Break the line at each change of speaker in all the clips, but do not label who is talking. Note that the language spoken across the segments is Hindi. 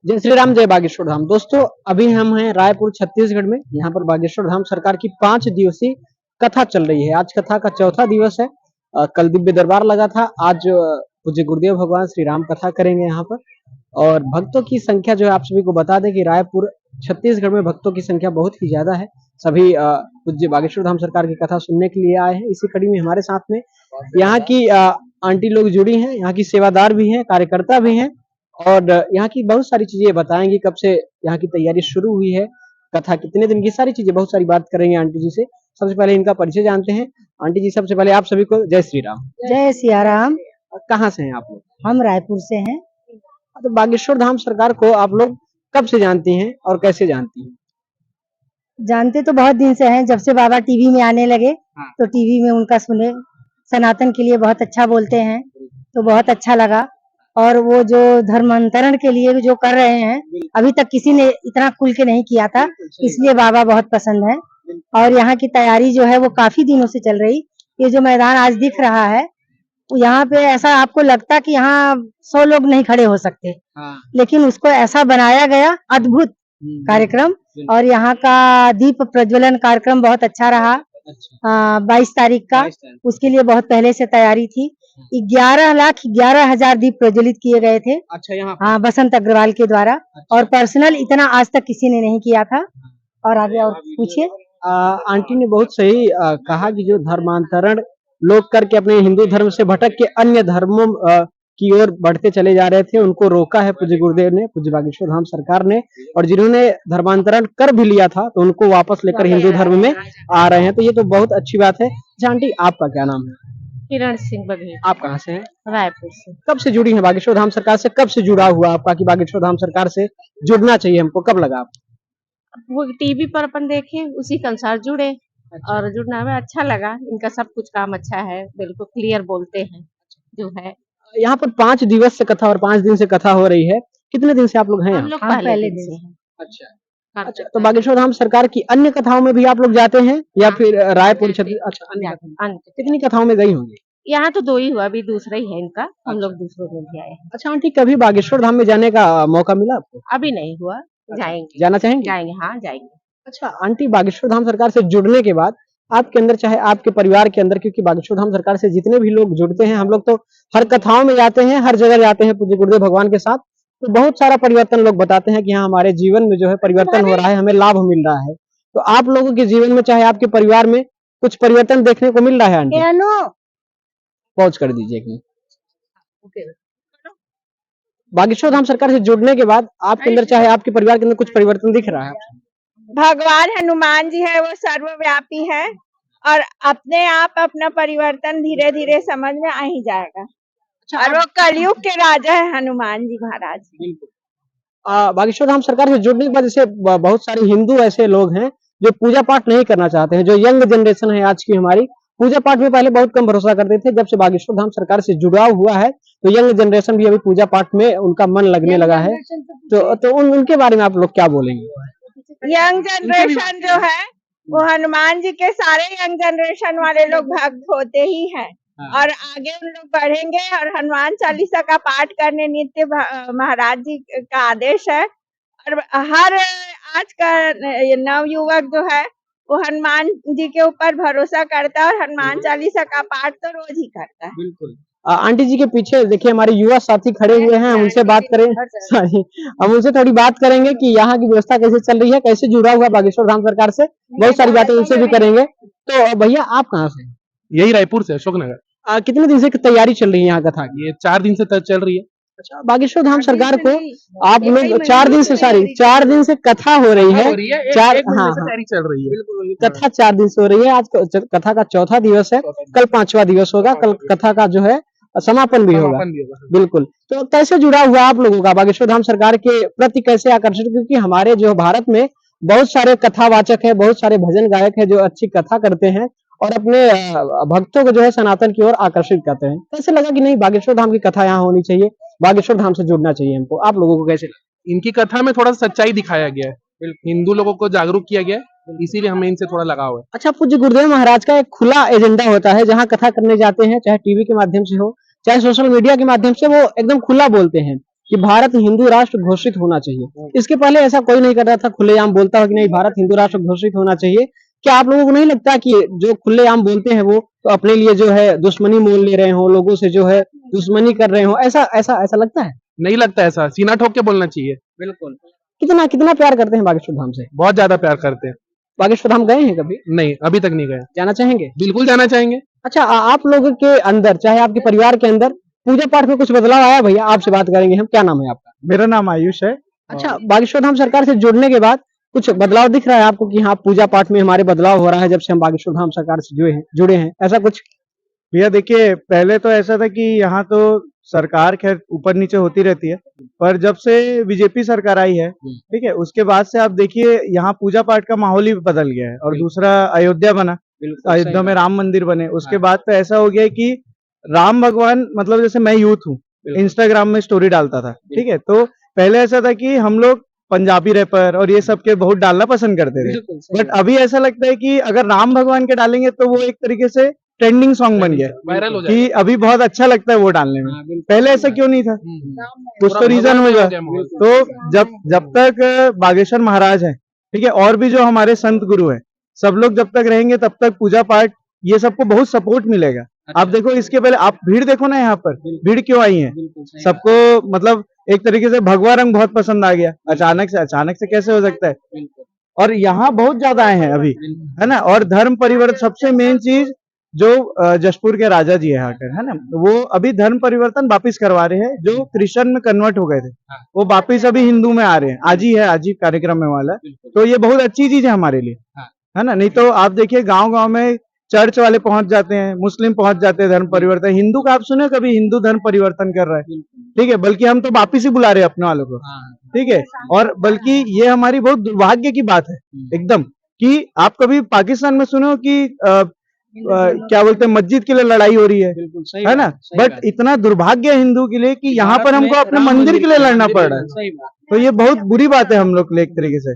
जय श्री राम, जय बागेश्वर धाम। दोस्तों, अभी हम हैं रायपुर छत्तीसगढ़ में। यहाँ पर बागेश्वर धाम सरकार की 5 दिवसीय कथा चल रही है। आज कथा का चौथा दिवस है। कल दिव्य दरबार लगा था। आज पूज्य गुरुदेव भगवान श्री राम कथा करेंगे यहाँ पर। और भक्तों की संख्या जो है, आप सभी को बता दें कि रायपुर छत्तीसगढ़ में भक्तों की संख्या बहुत ही ज्यादा है। सभी पूज्य बागेश्वर धाम सरकार की कथा सुनने के लिए आए हैं। इसी कड़ी में हमारे साथ में यहाँ की आंटी लोग जुड़ी हैं, यहाँ की सेवादार भी हैं, कार्यकर्ता भी हैं और यहाँ की बहुत सारी चीजें बताएंगी। कब से यहाँ की तैयारी शुरू हुई है, कथा कितने दिन की, सारी चीजें, बहुत सारी बात करेंगे आंटी जी से। सबसे पहले इनका परिचय जानते हैं। आंटी जी, सबसे पहले आप सभी को जय श्री राम।
जय सिया राम।
कहाँ से हैं आप लोग?
हम रायपुर से हैं।
तो बागेश्वर धाम सरकार को आप लोग कब से जानती हैं और कैसे जानती हैं?
जानते तो बहुत दिन से हैं, जब से बाबा टीवी में आने लगे तो टीवी में उनका सुने। सनातन के लिए बहुत अच्छा बोलते हैं, तो बहुत अच्छा लगा। और वो जो धर्मांतरण के लिए जो कर रहे हैं, अभी तक किसी ने इतना खुल के नहीं किया था, इसलिए बाबा बहुत पसंद है। और यहाँ की तैयारी जो है वो काफी दिनों से चल रही। ये जो मैदान आज दिख रहा है, यहाँ पे ऐसा आपको लगता कि यहाँ 100 लोग नहीं खड़े हो सकते, लेकिन उसको ऐसा बनाया गया, अद्भुत कार्यक्रम। और यहाँ का दीप प्रज्वलन कार्यक्रम बहुत अच्छा रहा। 22 तारीख का, उसके लिए बहुत पहले से तैयारी थी। 11,11,000 दीप प्रज्वलित किए गए थे।
अच्छा, यहाँ
हाँ, बसंत अग्रवाल के द्वारा। और पर्सनल इतना आज तक किसी ने नहीं किया था। और आगे और पूछिए।
आंटी ने बहुत सही कहा कि जो धर्मांतरण लोग करके अपने हिंदू धर्म से भटक के अन्य धर्मों की ओर बढ़ते चले जा रहे थे, उनको रोका है पूज्य गुरुदेव ने, पूज्य बागेश्वर धाम सरकार ने। और जिन्होंने धर्मांतरण कर भी लिया था तो उनको वापस लेकर हिंदू धर्म में आ रहे हैं, तो ये तो बहुत अच्छी बात है। आंटी, आपका क्या नाम है?
किरण सिंह बघेल।
आप कहाँ से हैं?
रायपुर से।
कब से जुड़ी हैं बागेश्वर धाम सरकार से? कब से जुड़ा हुआ आपका कि बागेश्वर धाम सरकार से जुड़ना चाहिए हमको, कब लगा आपको?
वो टीवी पर अपन देखे, उसी के अनुसार जुड़े। और जुड़ना में अच्छा लगा। इनका सब कुछ काम अच्छा है, बिल्कुल क्लियर बोलते हैं जो है।
यहाँ पर 5 दिवस से कथा और 5 दिन से कथा हो रही है। कितने दिन से आप लोग हैं
हम
यहाँ?
लोग
पहले
दिन से
दिन।
हैं।
अच्छा, तो बागेश्वर धाम सरकार की अन्य कथाओं में भी आप लोग जाते हैं या फिर रायपुर छत्तीस? अच्छा, अन्य कथाओं। कितनी कथाओं में गई होंगी?
यहाँ तो 2 ही हुआ, अभी दूसरा ही है इनका। हम लोग दूसरे में भी आए हैं।
अच्छा आंटी, कभी बागेश्वर धाम में जाने का मौका मिला आपको?
अभी नहीं हुआ, जाएंगे।
जाना चाहेंगे?
जाएंगे, हाँ जाएंगे।
अच्छा आंटी, बागेश्वर धाम सरकार से जुड़ने के बाद आपके अंदर, चाहे आपके परिवार के अंदर, क्योंकि बागेश्वर धाम सरकार से जितने भी लोग जुड़ते हैं, हम लोग तो हर कथाओं में जाते हैं, हर जगह जाते हैं पूज्य गुरुदेव भगवान के साथ, तो बहुत सारा परिवर्तन लोग बताते हैं कि हाँ, हमारे जीवन में जो है परिवर्तन हो रहा है, हमें लाभ मिल रहा है। तो आप लोगों के जीवन में, चाहे आपके परिवार में, कुछ परिवर्तन देखने को मिल रहा है आंटी? पॉज कर दीजिए एक मिनट। बागेश्वर धाम सरकार से जुड़ने के बाद आपके अंदर, चाहे आपके परिवार के अंदर, कुछ परिवर्तन दिख रहा है?
भगवान हनुमान जी है, वो सर्वव्यापी है और अपने आप अपना परिवर्तन धीरे धीरे समझ में आ ही जाएगा। और वो कलयुग के राजा है हनुमान जी महाराज।
बागेश्वर धाम सरकार से जुड़ने के बाद जैसे बहुत सारे हिंदू ऐसे लोग हैं जो पूजा पाठ नहीं करना चाहते हैं, जो यंग जनरेशन है आज की हमारी, पूजा पाठ में पहले बहुत कम भरोसा करते थे। जब से बागेश्वर धाम सरकार से जुड़ाव हुआ है तो यंग जनरेशन भी अभी पूजा पाठ में उनका मन लगने लगा है। तो उनके बारे में आप लोग क्या बोलेंगे?
यंग जनरेशन जो है वो हनुमान जी के, सारे यंग जनरेशन वाले लोग भक्त होते ही हैं। और आगे उन लोग बढ़ेंगे और हनुमान चालीसा का पाठ करने नित्य महाराज जी का आदेश है। और हर आज का नवयुवक जो है वो हनुमान जी के ऊपर भरोसा करता है और हनुमान चालीसा का पाठ तो रोज ही करता है।
बिल्कुल। आंटी जी के पीछे देखिए हमारे युवा साथी खड़े हुए हैं, उनसे बात करें। हम उनसे थोड़ी बात करेंगे कि यहाँ की व्यवस्था कैसे चल रही है, कैसे जुड़ा हुआ बागेश्वर धाम सरकार से, बहुत सारी बातें उनसे भी करेंगे। तो भैया, आप कहाँ से?
यही रायपुर से, अशोकनगर।
कितने दिन से तैयारी चल रही है यहाँ कथा की?
ये 4 दिन से चल रही है।
अच्छा, बागेश्वर धाम सरकार को आप लोग 4 दिन से, 4 दिन से कथा हो रही है। 4, हाँ,
तैयारी चल रही है।
कथा 4 दिन से हो रही है। आज कथा का चौथा दिवस है, कल 5वां दिवस होगा, कल कथा का जो है समापन भी होगा। बिल्कुल। तो कैसे जुड़ा हुआ आप लोगों का बागेश्वर धाम सरकार के प्रति, कैसे आकर्षित? क्योंकि हमारे जो भारत में बहुत सारे कथावाचक है, बहुत सारे भजन गायक है जो अच्छी कथा करते हैं और अपने भक्तों को जो है सनातन की ओर आकर्षित करते हैं। कैसे लगा कि नहीं, बागेश्वर धाम की कथा यहाँ होनी चाहिए, बागेश्वर धाम से जुड़ना चाहिए हमको? आप लोगों को कैसे लगा?
इनकी कथा में थोड़ा सच्चाई दिखाया गया है, हिंदू लोगों को जागरूक किया गया है, इसीलिए हमें इनसे थोड़ा लगाव है।
अच्छा, पूज्य गुरुदेव महाराज का एक खुला एजेंडा होता है, जहाँ कथा करने जाते हैं, चाहे टीवी के माध्यम से हो, चाहे सोशल मीडिया के माध्यम से, वो एकदम खुला बोलते हैं। कि भारत हिंदू राष्ट्र घोषित होना चाहिए। इसके पहले ऐसा कोई नहीं कर रहा था, खुलेआम बोलता हो कि नहीं भारत हिंदू राष्ट्र घोषित होना चाहिए। क्या आप लोगों को नहीं लगता कि जो खुलेआम बोलते हैं वो तो अपने लिए जो है दुश्मनी मोल ले रहे हो, लोगों से जो है दुश्मनी कर रहे हो, ऐसा ऐसा ऐसा लगता है?
नहीं लगता ऐसा, सीना ठोक के बोलना चाहिए।
बिल्कुल। कितना कितना प्यार करते हैं बागेश्वर धाम से?
बहुत ज्यादा प्यार करते हैं।
बागेश्वर धाम गए हैं कभी?
नहीं, अभी तक नहीं गए।
जाना चाहेंगे?
बिल्कुल जाना चाहेंगे।
अच्छा, आप लोगों के अंदर चाहे आपके परिवार के अंदर पूजा पाठ में कुछ बदलाव आया? भैया आपसे बात करेंगे हम। क्या नाम है आपका?
मेरा नाम आयुष है।
अच्छा, बागेश्वर धाम सरकार से जुड़ने के बाद कुछ बदलाव दिख रहा है आपको कि हाँ पूजा पाठ में हमारे बदलाव हो रहा है जब से हम बागेश्वर धाम सरकार से जुड़े हैं, ऐसा कुछ?
भैया देखिए, पहले तो ऐसा था कि यहाँ तो सरकार खैर ऊपर नीचे होती रहती है, पर जब से बीजेपी सरकार आई है, ठीक है, उसके बाद से आप देखिए यहाँ पूजा पाठ का माहौल ही बदल गया है। और दूसरा अयोध्या बना, अयोध्या में राम मंदिर बने, उसके बाद तो ऐसा हो गया है कि राम भगवान, मतलब जैसे मैं यूथ हूँ, इंस्टाग्राम में स्टोरी डालता था, ठीक है, तो पहले ऐसा था कि हम लोग पंजाबी रैपर और ये सब के बहुत डालना पसंद करते थे, बट अभी ऐसा लगता है कि अगर राम भगवान के डालेंगे तो वो एक तरीके से ट्रेंडिंग सॉन्ग बन गया
वायरल हो
कि अभी बहुत अच्छा लगता है वो डालने में। पहले ऐसा क्यों नहीं था? कुछ तो रीजन होगा। तो जब तक बागेश्वर महाराज है, ठीक है, और भी जो हमारे संत गुरु है, सब लोग जब तक रहेंगे तब तक पूजा पाठ ये सबको बहुत सपोर्ट मिलेगा। आप देखो, इसके पहले आप भीड़ देखो ना, यहाँ पर भीड़ क्यों आई है? सबको मतलब एक तरीके से भगवा रंग बहुत पसंद आ गया। अचानक से कैसे हो सकता है? और यहाँ बहुत ज्यादा आए हैं अभी, है ना। और धर्म परिवर्तन, सबसे मेन चीज जो जशपुर के राजा जी है आकर, है ना, वो अभी धर्म परिवर्तन वापिस करवा रहे हैं। जो क्रिश्चियन में कन्वर्ट हो गए थे वो वापिस अभी हिंदू में आ रहे हैं। आज ही कार्यक्रम में वाला, तो ये बहुत अच्छी चीज है हमारे लिए, है ना। नहीं तो आप देखिए गांव में चर्च वाले पहुंच जाते हैं, मुस्लिम पहुंच जाते हैं धर्म परिवर्तन। हिंदू का आप सुने कभी हिंदू धर्म परिवर्तन कर रहा है? ठीक है, बल्कि हम तो वापिस ही बुला रहे हैं अपने वालों को, ठीक है। और बल्कि ये हमारी बहुत दुर्भाग्य की बात है एकदम, कि आप कभी पाकिस्तान में सुने हो कि क्या बोलते हैं मस्जिद के लिए लड़ाई हो रही है ना। बट इतना दुर्भाग्य है हिंदू के लिए कि यहाँ पर हमको अपने मंदिर के लिए लड़ना पड़ रहा है। तो ये बहुत बुरी बात है हम लोग के लिए एक तरीके से।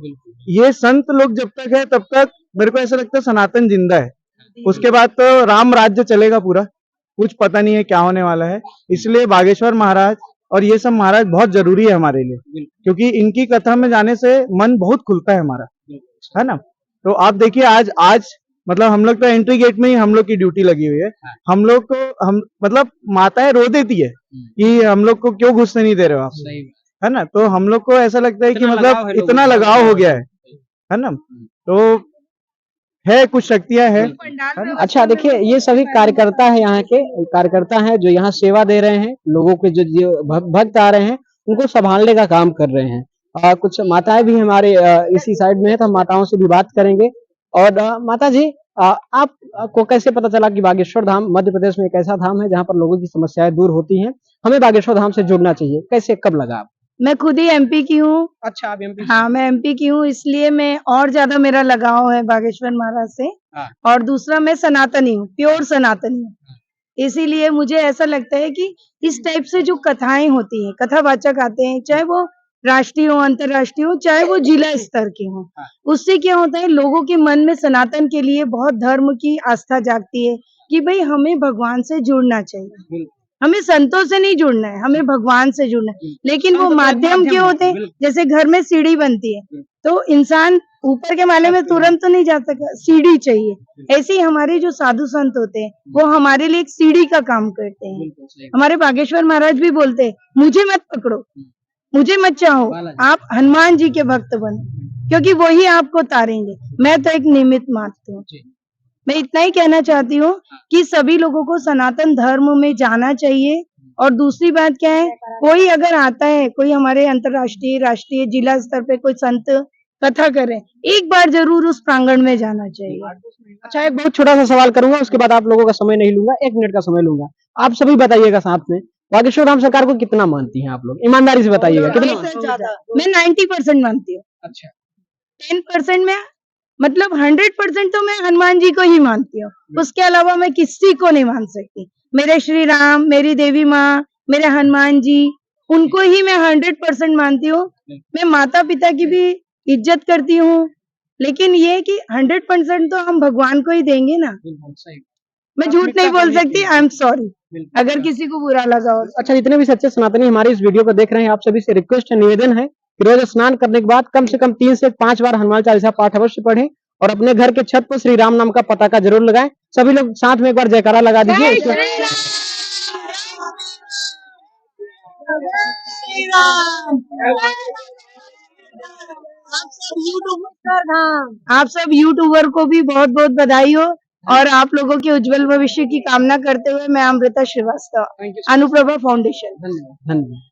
ये संत लोग जब तक है तब तक मेरे को ऐसा लगता है सनातन जिंदा है। उसके बाद तो राम राज्य चलेगा पूरा, कुछ पता नहीं है क्या होने वाला है। इसलिए बागेश्वर महाराज और ये सब महाराज बहुत जरूरी है हमारे लिए, क्योंकि इनकी कथा में जाने से मन बहुत खुलता है हमारा, है ना। तो आप देखिए आज मतलब हम लोग तो एंट्री गेट में ही हम लोग की ड्यूटी लगी हुई है। हम लोग को हम मतलब माताएं रो देती है कि हम लोग को क्यों घुसने नहीं दे रहे हो आप, है ना। तो हम लोग को ऐसा लगता है कि मतलब इतना लगाव हो गया है ना। तो है कुछ शक्तियां है।
अच्छा देखिए, ये सभी कार्यकर्ता है, यहाँ के कार्यकर्ता हैं जो यहाँ सेवा दे रहे हैं, लोगों के जो भक्त आ रहे हैं उनको संभालने का काम कर रहे हैं। कुछ माताएं भी हमारे इसी साइड में है, तो हम माताओं से भी बात करेंगे। और माता जी, आपको कैसे पता चला कि बागेश्वर धाम मध्य प्रदेश में एक ऐसा धाम है जहाँ पर लोगों की समस्याएं दूर होती हैं, हमें बागेश्वर धाम से जुड़ना चाहिए? कैसे, कब लगा आप?
मैं खुद ही एमपी की हूँ।
अच्छा, आप एमपी?
हाँ, मैं एमपी की हूँ, इसलिए मैं और ज्यादा मेरा लगाव है बागेश्वर महाराज से।
हाँ।
और दूसरा मैं सनातनी हूँ, प्योर सनातनी हूँ, इसीलिए मुझे ऐसा लगता है कि इस टाइप से जो कथाएं होती हैं, कथावाचक आते हैं, चाहे वो राष्ट्रीय हो, अंतर्राष्ट्रीय हो, चाहे वो जिला स्तर के हो, उससे क्या होता है लोगों के मन में सनातन के लिए बहुत धर्म की आस्था जागती है कि भाई हमें भगवान से जुड़ना चाहिए, हमें संतों से नहीं जुड़ना है, हमें भगवान से जुड़ना है। लेकिन वो माध्यम क्या होते हैं, जैसे घर में सीढ़ी बनती है तो इंसान ऊपर के माले में तुरंत तो नहीं जा सकता, सीढ़ी चाहिए। ऐसे ही हमारे जो साधु संत होते हैं वो हमारे लिए एक सीढ़ी का काम करते हैं। हमारे बागेश्वर महाराज भी बोलते हैं, मुझे मत पकड़ो, मुझे मत चाहो, आप हनुमान जी के भक्त बनो, क्योंकि वही आपको तारेंगे। मैं तो एक निमित्त मात्र हूँ। मैं इतना ही कहना चाहती हूँ कि सभी लोगों को सनातन धर्म में जाना चाहिए। और दूसरी बात क्या है, कोई अगर आता है, कोई हमारे अंतर्राष्ट्रीय, राष्ट्रीय, जिला स्तर पे कोई संत कथा करे, एक बार जरूर उस प्रांगण में जाना चाहिए।
अच्छा, एक बहुत छोटा सा सवाल करूंगा, उसके बाद आप लोगों का समय नहीं लूंगा, 1 मिनट का समय लूंगा। आप सभी बताइएगा साथ में, बागेश्वर धाम सरकार को कितना मानती हैं आप लोग? ईमानदारी से बताइएगा कितना?
मैं 90% मानती हूँ।
अच्छा,
10% में मतलब 100% तो मैं हनुमान जी को ही मानती हूँ, उसके अलावा मैं किसी को नहीं मान सकती। मेरे श्री राम, मेरी देवी माँ, मेरे हनुमान जी, उनको ही मैं 100% मानती हूँ। मैं माता पिता की भी इज्जत करती हूँ, लेकिन ये कि 100% तो हम भगवान को ही देंगे ना। मैं झूठ नहीं बोल सकती, आई एम सॉरी। अगर किसी को बुरा लगा हो।
अच्छा, जितने भी सच्चे सनातनी हमारे इस वीडियो को देख रहे हैं, आप सभी से रिक्वेस्ट है, निवेदन है कि रोज स्नान करने के बाद कम से कम 3 से 5 बार हनुमान चालीसा पाठ अवश्य पढ़ें और अपने घर के छत पर श्री राम नाम का पताका जरूर लगाएं। सभी लोग साथ में एक बार जयकारा लगा दीजिए।
आप सब यूट्यूबर को भी बहुत बहुत बधाई हो और आप लोगों के उज्जवल भविष्य की कामना करते हुए मैं अमृता श्रीवास्तव, अनुप्रभा फाउंडेशन।
धन्यवाद।